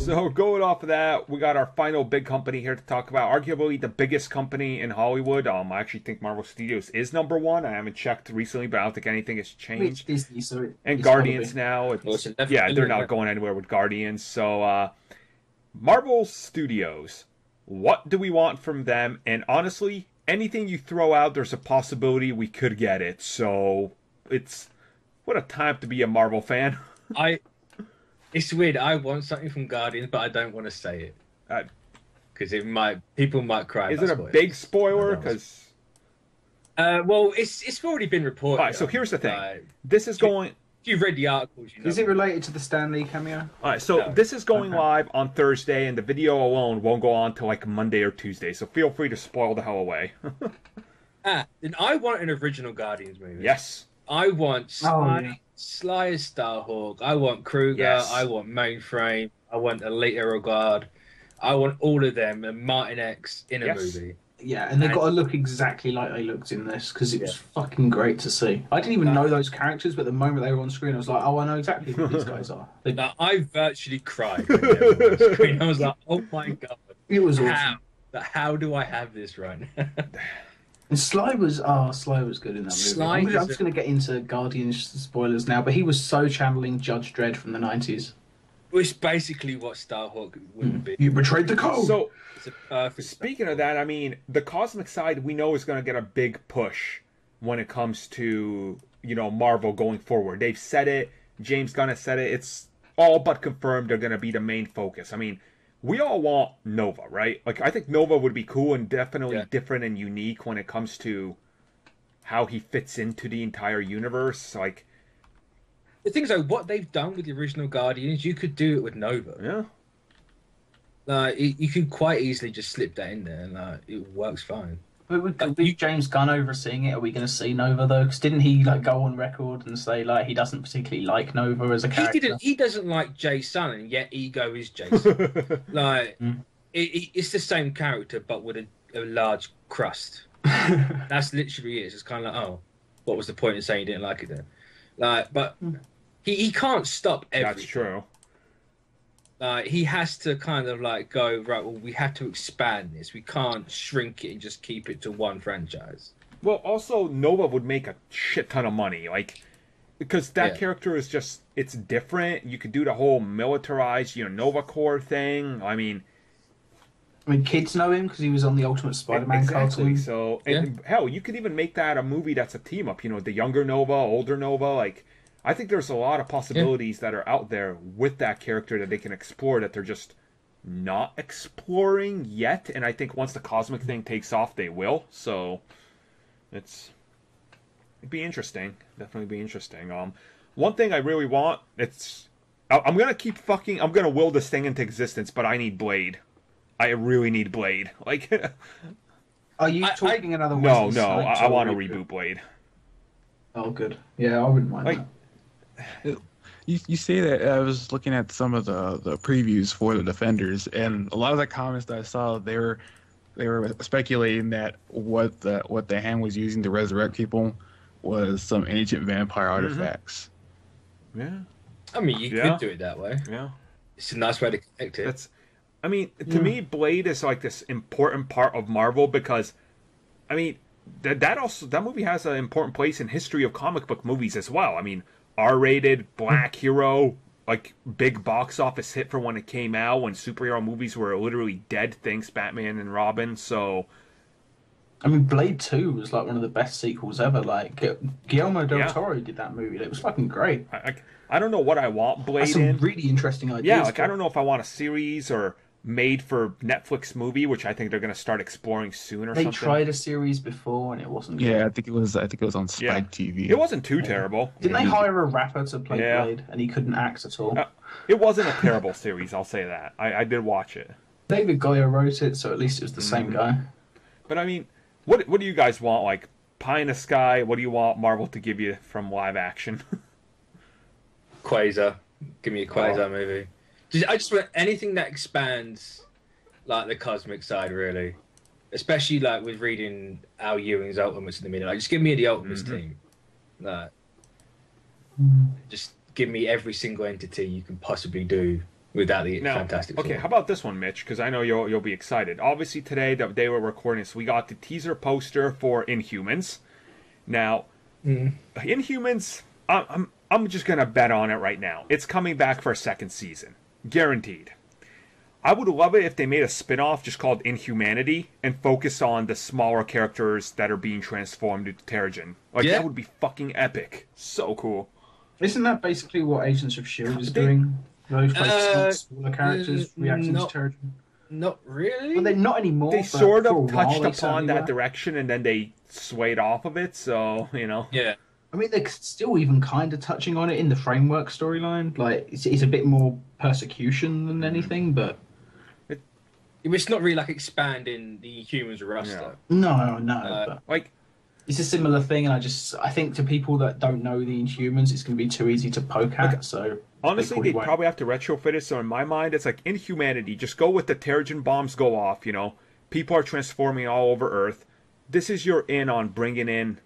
So going off of that, we got our final big company here to talk about. Arguably the biggest company in Hollywood. I actually think Marvel Studios is number one. I haven't checked recently, but I don't think anything has I mean, it's changed. Disney, so And it's got to Guardians be. now, Well, it's yeah, they're indefinitely, not going anywhere with Guardians. So Marvel Studios, what do we want from them? And honestly, anything you throw out, there's a possibility we could get it. So it's what a time to be a Marvel fan. I. It's weird. I want something from Guardians, but I don't want to say it Uh, because people might cry. is about it a spoilers. big spoiler? I know. Because Well, it's already been reported. all right, so here's the thing. Like, This is going. if you've read the articles, you know. Is it related to the Stan Lee cameo? All right, so No. this is going Okay. live on Thursday, and the video alone won't go on till like Monday or Tuesday. So feel free to spoil the hell away. Then I want an original Guardians movie. Yes. I want Oh, yeah. Sly as Starhawk. I want Kruger. Yes. I want Mainframe. I want Elita Regard. I want all of them and Martin X in a Yes. movie. Yeah, and they And- got to look exactly like they looked in this because it was fucking great to see. I didn't even know those characters, but the moment they were on screen, I was like, "Oh, I know exactly who these guys are." Now, I virtually cried when they were on screen. I was like, "Oh my god, It was how? awesome. How do I have this right now?" And Sly was good in that movie. Sly I'm is just going to get into Guardians spoilers now, but he was so channeling Judge Dredd from the 90s. Which basically what Starhawk would be. You betrayed the code. So It's a perfect. speaking of that, I mean, the cosmic side we know is going to get a big push when it comes to Marvel going forward. They've said it. James Gunn has said it. It's all but confirmed they're going to be the main focus. I mean, we all want Nova, right? Like, I think Nova would be cool and definitely Yeah. different and unique when it comes to how he fits into the entire universe. Like, The thing is, though, what they've done with the original Guardians, you could do it with Nova. yeah. You can quite easily just slip that in there, and it works fine. But with James Gunn overseeing it, are we going to see Nova though? Because didn't he go on record and say he doesn't particularly like Nova as a character? He doesn't like Jason, and yet Ego is Jason. It's the same character, but with a large crust. That's literally it. It's kind of like, oh, what was the point in saying you didn't like it then? But he can't stop everything. That's true. He has to kind of go, right, well, we have to expand this. We can't shrink it and just keep it to one franchise. Well, also, Nova would make a shit ton of money. Because that character is just, it's different. You could do the whole militarized, Nova Corps thing. I mean, kids know him because he was on the Ultimate Spider-Man exactly. cartoon. So, and hell, you could even make that a movie that's a team up. The younger Nova, older Nova. I think there's a lot of possibilities that are out there with that character that they can explore that they're just not exploring yet. And I think once the cosmic thing takes off, they will. So, it'd be interesting. Definitely be interesting. One thing I really want, I'm gonna will this thing into existence, but I need Blade. I really need Blade. Are you talking another no, Wesley Snipes I or want to reboot Blade. Oh, good. Yeah, I wouldn't mind that. You say that I was looking at some of the previews for the Defenders, and a lot of the comments that I saw, they were speculating that what the hand was using to resurrect people was some ancient vampire artifacts. Yeah. I mean, you could do it that way. Yeah. It's a nice way to connect it. To me, Blade is this important part of Marvel because, that movie has an important place in history of comic book movies as well. R-rated, black hero, big box office hit for when it came out, when superhero movies were literally dead, thanks Batman and Robin, so... Blade 2 was one of the best sequels ever. Guillermo del Toro did that movie. It was fucking great. I don't know what I want Blade That's some in. really interesting ideas. Yeah, I don't know if I want a series or made for Netflix movie, which I think they're going to start exploring soon or they something. They tried a series before and it wasn't good. Yeah, I think it was on Spike TV. It wasn't too terrible. Didn't they hire a rapper to play Blade and he couldn't act at all? It wasn't a terrible series, I'll say that. I did watch it. David Goyer wrote it, so at least it was the same guy. But what do you guys want? Pie in the sky, what do you want Marvel to give you from live action? Quasar. Give me a Quasar movie. I just want anything that expands the cosmic side, really. Especially with reading Al Ewing's Ultimates in the minute. Just give me the Ultimates team. Just give me every single entity you can possibly do without the Now, Fantastic okay, Four. how about this one, Mitch? Because I know you'll be excited. Obviously, today that they were recording this, we got the teaser poster for Inhumans. Now, Inhumans, I'm just gonna bet on it right now. It's coming back for a second season, guaranteed. I would love it if they made a spin-off just called Inhumanity and focused on the smaller characters that are being transformed into Terrigen. Like, that would be fucking epic. So cool. Isn't that basically what Agents of S.H.I.E.L.D. is doing? Those smaller characters reacting to Terrigen? Not really. Well, they're not anymore. They sort of touched touched upon that direction and then they swayed off of it, so, you know. Yeah. I mean, they're still even kind of touching on it in the framework storyline. Like, it's a bit more persecution than anything, but... It's not really like expanding the humans roster. No. But Like, it's a similar thing, and I think to people that don't know the Inhumans, it's going to be too easy to poke at. So honestly, they probably have to retrofit it. So in my mind, it's like Inhumanity. Just go with the Terrigen bombs go off. You know, people are transforming all over Earth. This is your in on bringing in,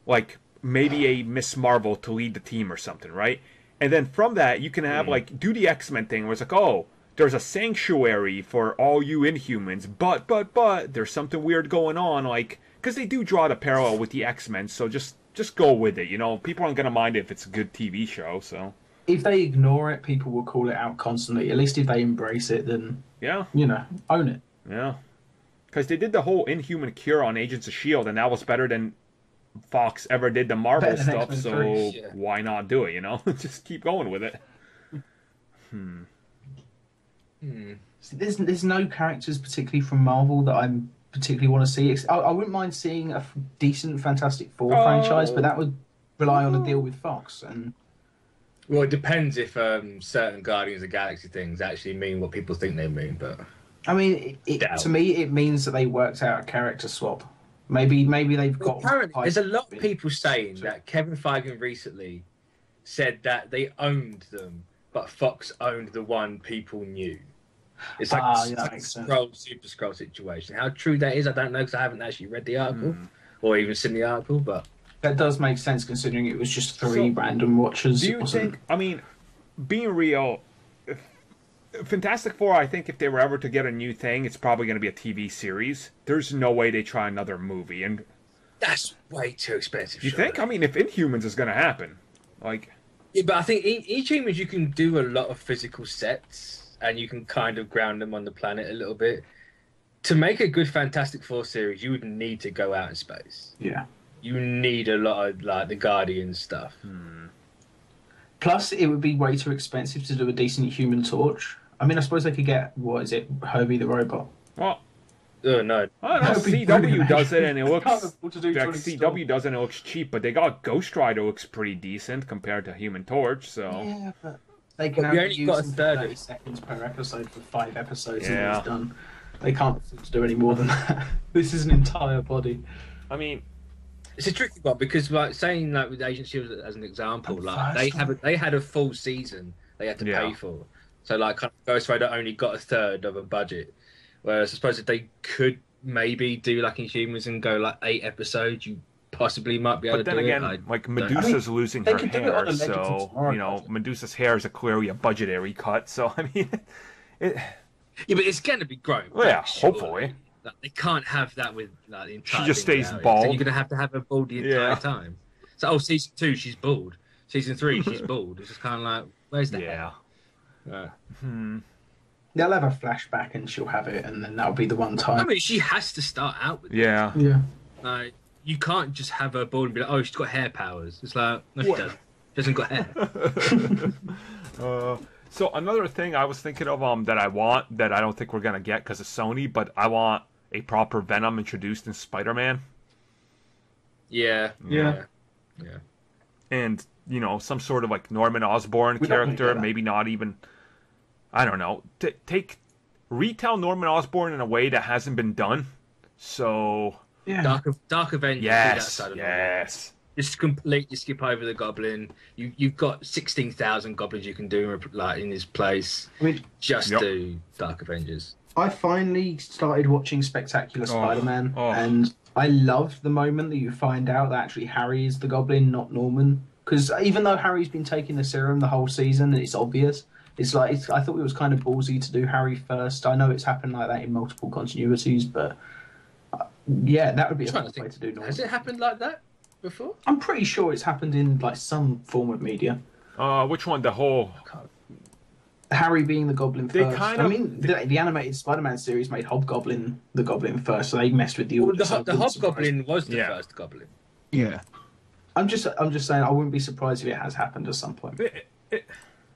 like maybe a Miss Marvel to lead the team or something, right? And then from that, you can have like do the X-Men thing, where it's like, oh, there's a sanctuary for all you Inhumans, but there's something weird going on, like. Because they do draw the parallel with the X-Men, so just go with it, you know? People aren't going to mind if it's a good TV show, so... If they ignore it, people will call it out constantly. At least if they embrace it, then... Yeah. You know, own it. Yeah. Because they did the whole Inhuman cure on Agents of S.H.I.E.L.D., and that was better than Fox ever did the Marvel stuff, so why not do it, you know? Just keep going with it. There's no characters particularly from Marvel that I'm... particularly want to see. I wouldn't mind seeing a decent Fantastic Four franchise, but that would rely on a deal with Fox. And well, it depends if certain Guardians of the Galaxy things actually mean what people think they mean. But I mean, to me, it means that they worked out a character swap. Maybe they've got. Apparently, there's a lot of people saying that Kevin Feige recently said that they owned them, but Fox owned the one people knew. It's like a Super Scroll situation. How true that is, I don't know, because I haven't actually read the article or even seen the article. But that does make sense considering it was just three random watchers. Do you think? I mean, being real, Fantastic Four. I think if they were ever to get a new thing, it's probably going to be a TV series. There's no way they try another movie, and that's way too expensive. You think? I mean, if Inhumans is going to happen, like. Yeah, but I think Inhumans you can do a lot of physical sets. And you can kind of ground them on the planet a little bit. To make a good Fantastic Four series, you would need to go out in space. Yeah. You need a lot of, like, the Guardian stuff. Plus, it would be way too expensive to do a decent Human Torch. I mean, I suppose they could get, what is it, Herbie the Robot? Well, no. I don't know. CW does it, and it looks... CW does it, and it looks cheap, but they got Ghost Rider looks pretty decent compared to Human Torch, so... Yeah, but... They can only use them for 30 seconds per episode for 5 episodes and it's done. They can't afford to do any more than that. This is an entire body. I mean, it's a tricky one because, like, saying like with Agent Shield as an example, like they had a full season they had to pay for, so like kind of Ghost Rider only got a third of a budget. Whereas I suppose if they could maybe do like Inhumans and go like 8 episodes, you possibly might be able to do it. But then again, like Medusa's losing her hair, so you know Medusa's hair is clearly a budgetary cut. So I mean, yeah, but it's going to be grown. Well, yeah, hopefully. Like, they can't have that with like the entire. She just stays out. bald. So you're going to have her bald the entire time. So season 2 she's bald. Season 3 she's bald. It's just kind of like where's the hair? They'll have a flashback and she'll have it, and then that'll be the one time. I mean, she has to start out with Yeah. Like, you can't just have her bald and be like, oh, she's got hair powers. It's like, no, she doesn't. She hasn't got hair. So another thing I was thinking of that I want, that I don't think we're going to get because of Sony, but I want a proper Venom introduced in Spider-Man. Yeah. And, you know, some sort of like Norman Osborn character, maybe not even, I don't know, retell Norman Osborn in a way that hasn't been done. So... Yeah. Dark Avengers. Yes. Just completely skip over the Goblin. You've got 16,000 goblins you can do like in his place. I mean, do Dark Avengers. I finally started watching Spectacular Spider-Man, and I loved the moment that you find out that actually Harry is the Goblin, not Norman. Because even though Harry's been taking the serum the whole season, and it's obvious, It's like I thought it was kind of ballsy to do Harry first. I know it's happened like that in multiple continuities, but yeah, that would be a trying fun to way think, to do Norman. has it happened like that before? I'm pretty sure it's happened in like some form of media. Which one? The whole. Harry being the Goblin They first. kind of- I mean, the animated Spider-Man series made Hobgoblin the Goblin first, so they messed with the Well, audience. the Hobgoblin was the Yeah. first Goblin. Yeah. I'm just saying, I wouldn't be surprised if it has happened at some point. It-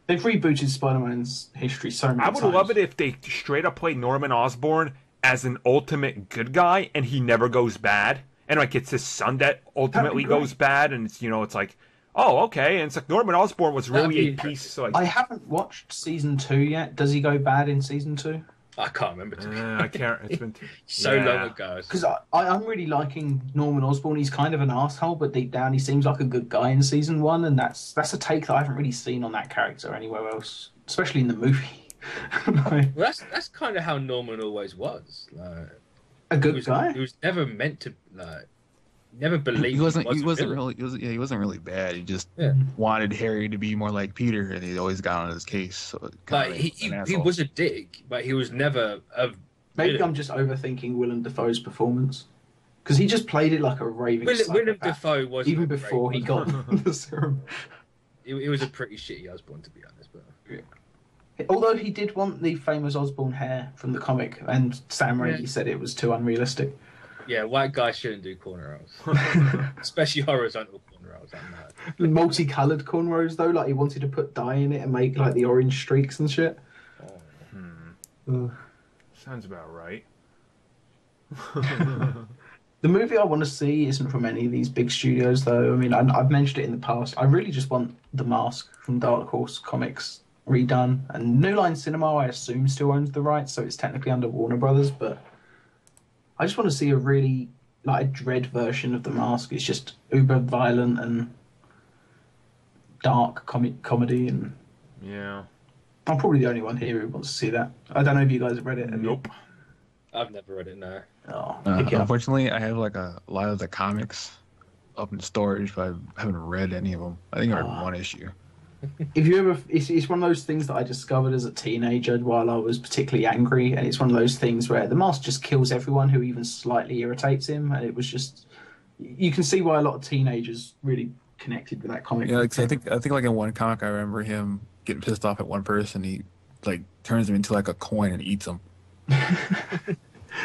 They've rebooted Spider-Man's history so many I times. would love it if they straight up played Norman Osborn as an ultimate good guy, and he never goes bad, and like it's his son that ultimately great. goes bad, and it's it's like, oh okay, and it's like Norman Osborn was That'd really be a impressive. piece. So like, I haven't watched season 2 yet. Does he go bad in season 2? I can't remember. To be I can't. It's been so yeah. long ago. Because I'm really liking Norman Osborn. He's kind of an asshole, but deep down he seems like a good guy in season 1, and that's a take that I haven't really seen on that character anywhere else, especially in the movie. Like, Well, that's kind of how Norman always was. Like, a good guy. He was never meant to like. Never believed He wasn't. was He a wasn't villain. really. He wasn't really bad. He just Yeah. wanted Harry to be more like Peter, and he always got on his case. So it kinda Like made he, him an he asshole. was a dick, but he was never a. Maybe villain. I'm just overthinking Willem Dafoe's performance. Because he just played it like a raving Willem psychopath, Dafoe was even before he got the serum. It was a pretty shitty Osborn, to be honest. But Although he did want the famous Osborn hair from the comic, and Sam Raimi said it was too unrealistic. yeah, white guys shouldn't do corner rolls, especially horizontal corner rolls. I know. Multicolored cornrows though, like he wanted to put dye in it and make like the orange streaks and shit. Ugh. Sounds about right. The movie I want to see isn't from any of these big studios, though. I mean, I've mentioned it in the past. I really just want The Mask from Dark Horse Comics redone. And New Line Cinema, I assume, still owns the rights, so it's technically under Warner Brothers. But I just want to see a really like a Dread version of The Mask. It's just uber violent and dark comedy, and Yeah. I'm probably the only one here who wants to see that. I don't know if you guys have read it. Have you? Nope. I've never read it. No. Oh, pick it up. Unfortunately, I have like a lot of the comics up in storage, but I haven't read any of them. I think I read one issue. If you ever, it's one of those things that I discovered as a teenager while I was particularly angry, and it's one of those things where the mask just kills everyone who even slightly irritates him, and it was just, you can see why a lot of teenagers really connected with that comic. Yeah, like, I think like in one comic, I remember him getting pissed off at one person. He like turns him into like a coin and eats him.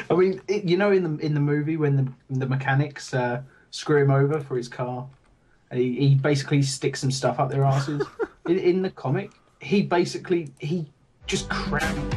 I mean, in the movie when the mechanics screw him over for his car, and he basically sticks some stuff up their asses. in the comic, he just crammed